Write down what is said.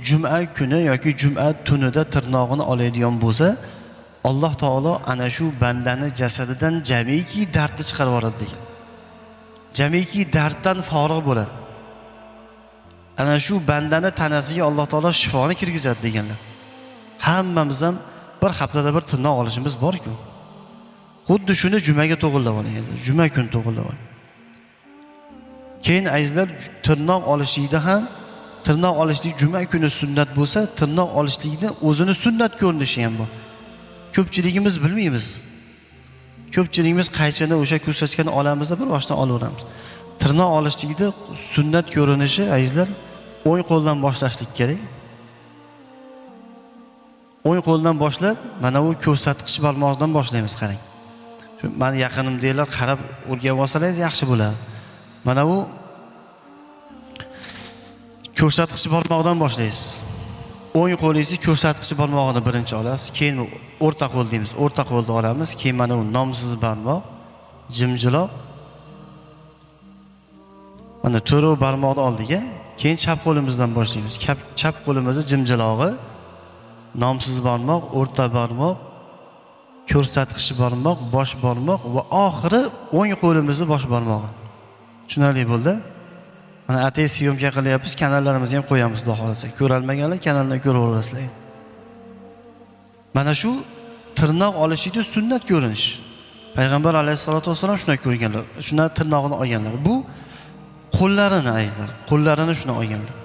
juma kuni yoki juma tunida tirnog'ini oladigan bo'lsa, Alloh taolo ana shu bandani jasadidan jamiki dardni chiqarib yuboradi degan. Jamiki darddan forig' bo'ladi. Ana shu bandani tanasiga Alloh taolo shifoni kirgizadi deganlar. Hammamiz ham bir haftada bir tirnoq olishimiz bor-ku. Xuddi shuni jumaga to'g'irlab oling. Juma kuni to'g'irlab oling. Keyin azizlar tirnoq olishlikda ham tirnoq olishlik juma kuni sunnat bo'lsa, tirnoq olishlikda o'zini sunnat ko'rinishi ham bor. Ko'pchiligimiz bilmaymiz. Ko'pchiligimiz qaychini o'sha ko'rsatgani olamizda bir boshdan olaveramiz. Tirnoq olishlikda sunnat ko'rinishi azizlar o'ng qo'ldan boshlashlik kerak. O'ng qo'ldan boshlab, mana bu ko'rsatqich barmoqdan boshlaymiz, qarang. Shu meni yaqinimdagilar qarab o'rganib olsangiz yaxshi bo'ladi. Mana bu ko'rsatqich barmoqdan boshlaysiz. O'ng qo'lingizni ko'rsatqich barmog'ini birinchi olasiz, keyin o'rta qo'l deymiz. O'rta qo'lni olamiz, keyin mana bu nomsiz barmoq, jimjiloq. Mana to'rov barmoqni oldiga, keyin chap qo'limizdan boshlaymiz. Chap qo'limizni jimjilog'i, nomsiz barmoq, o'rta barmoq, ko'rsatqich barmoq, bosh barmoq va oxiri o'ng qo'limizni bosh barmog'i. Tushunarli bo'ldi? Mana atay syomka qilyapmiz, kanallarimizni ham qo'yamiz, xudo xolasa. Ko'ralmaganlar kanaldan ko'raverasizlar. Mana shu tirnoq olishida sunnat ko'rinish. Payg'ambar alayhisolatu vasallam shuni ko'rganlar. Shuna tirnog'ini olganlar. Bu qo'llarini azizlar, qo'llarini shuni olganlar.